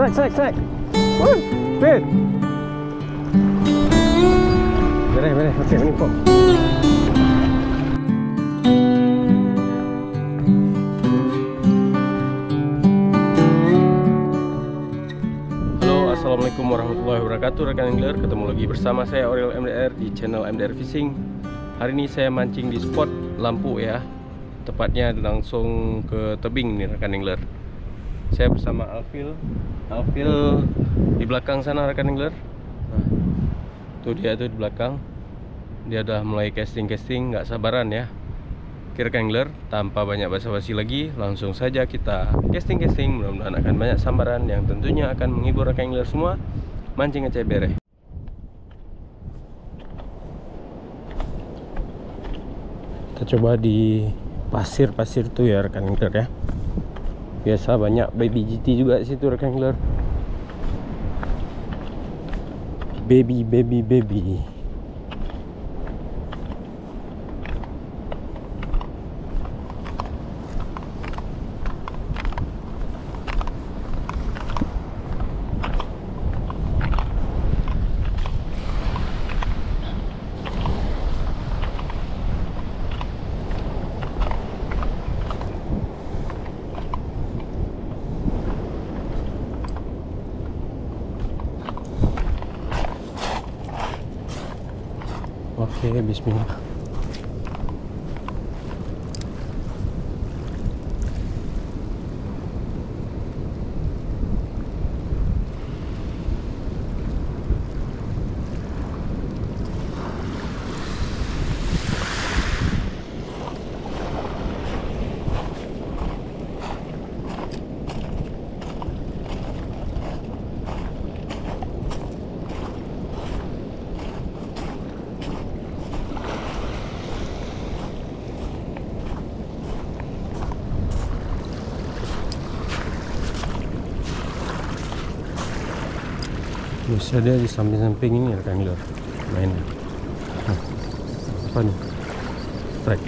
Strike. Speed. Beres. Oke, menipu. Halo, assalamualaikum warahmatullahi wabarakatuh, rekan angler. Ketemu lagi bersama saya Aurel MDR di channel MDR Fishing. Hari ini saya mancing di spot lampu ya. Tepatnya langsung ke tebing nih rekan angler. Saya bersama Alfil di belakang sana rekan angler. Nah, tuh dia tuh di belakang. Dia udah mulai casting, nggak sabaran ya. Oke rekan angler, tanpa banyak basa-basi lagi, langsung saja kita casting. Mudah-mudahan akan banyak sambaran yang tentunya akan menghibur rekan angler semua. Mancing aja bere. Kita coba di pasir tuh ya rekan angler ya. Biasa banyak baby GT juga di situ rekan angler. Baby. Oke, bismillah. Bisa dia di samping-samping ini ya rekan angler mainnya. Apa nih? Strike.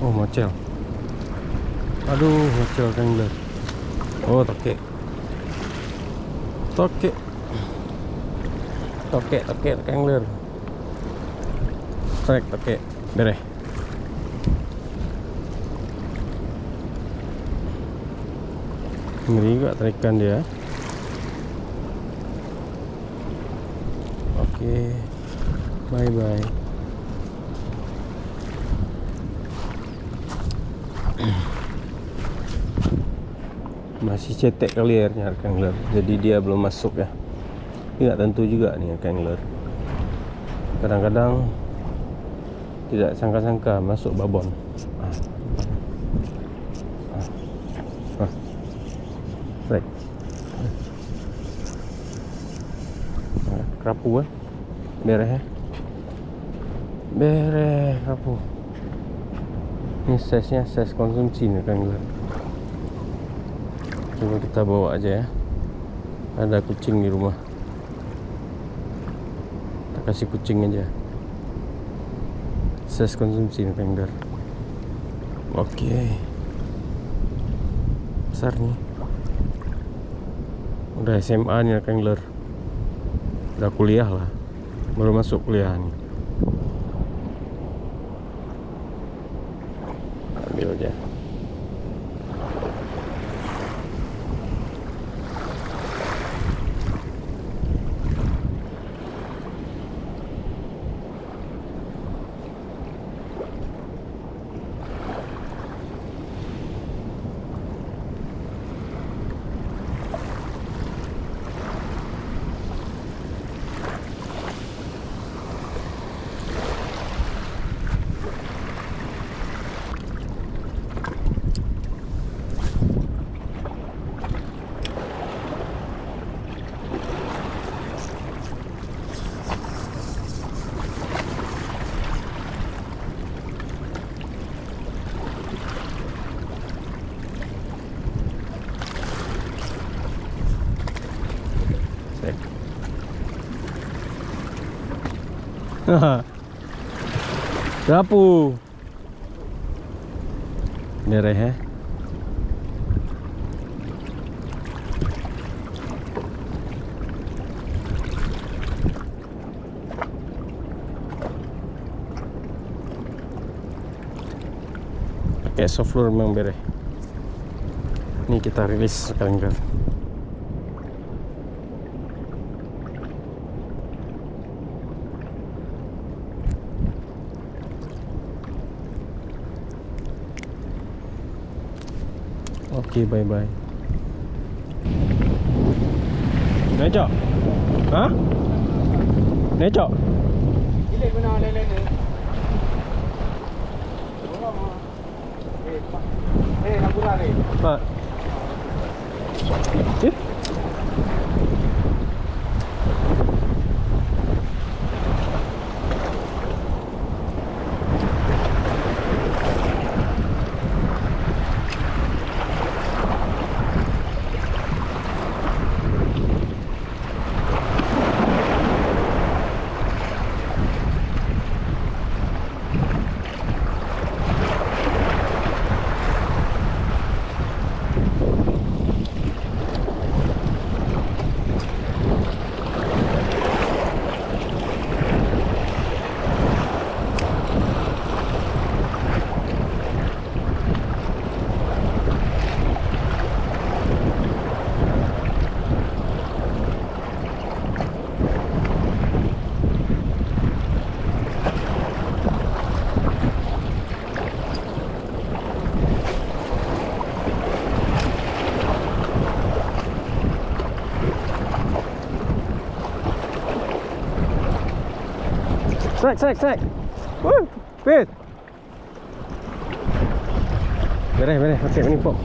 Oh, mocel. Aduh, mocel rekan angler. Oh, toke rekan angler. Strike toke. Bereh. Ngeri juga tarikan dia. Oke, bye. Masih cetek kali airnya rekan angler, jadi dia belum masuk ya. Ini nggak tentu juga nih rekan angler. Kadang-kadang tidak sangka-sangka masuk babon. Strike. Kerapu kan? Bereh kerapu. Ini size-nya size konsumsi nih kan. Coba kita bawa aja ya. Ada kucing di rumah. Kita kasih kucing aja. Size konsumsi nih kan. Oke. Besar nih. Udah SMA nih rekan angler. Udah kuliah lah. Baru masuk kuliah nih. Ambil aja. Kerapu. Merah ya. pakai soft lure memang bere. Ini kita rilis rekan angler. Oke, bye-bye. Necok? Hah? Necok? Ini guna lele ni. Lampu ni. Pak. Eh? Sek. Woo, wait. Beres. Okey, ini pop.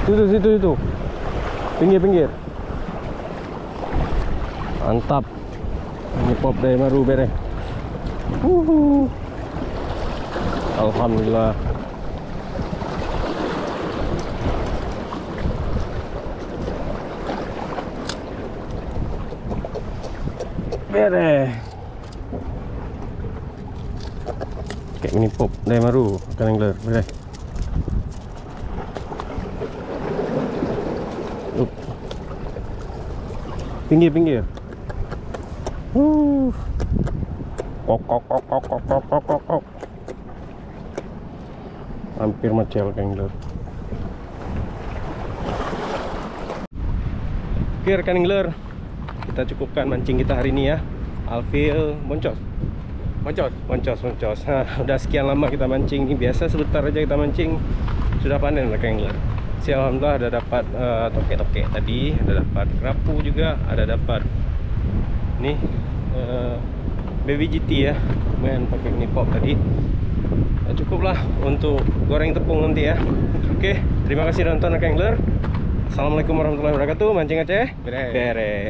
Situ. Pinggir. Mantap. Ini pop dari baru beres. Alhamdulillah. Beres. Kayak mini pop dari baru ikan angler. Beres. Pinggir. Kok. Hampir macel ikan angler. Oke rekan angler, kita cukupkan mancing kita hari ini ya. Alfil moncos. Nah, udah sekian lama kita mancing. Ini biasa sebentar aja kita mancing sudah panen rekan angler. Alhamdulillah ada dapat tokek tadi, ada dapat kerapu juga, ada dapat nih baby GT ya, main pakai mini pop tadi. Cukuplah untuk goreng tepung nanti ya. Oke, terima kasih nonton rekan angler. Assalamualaikum warahmatullahi wabarakatuh. Mancing Aceh beres.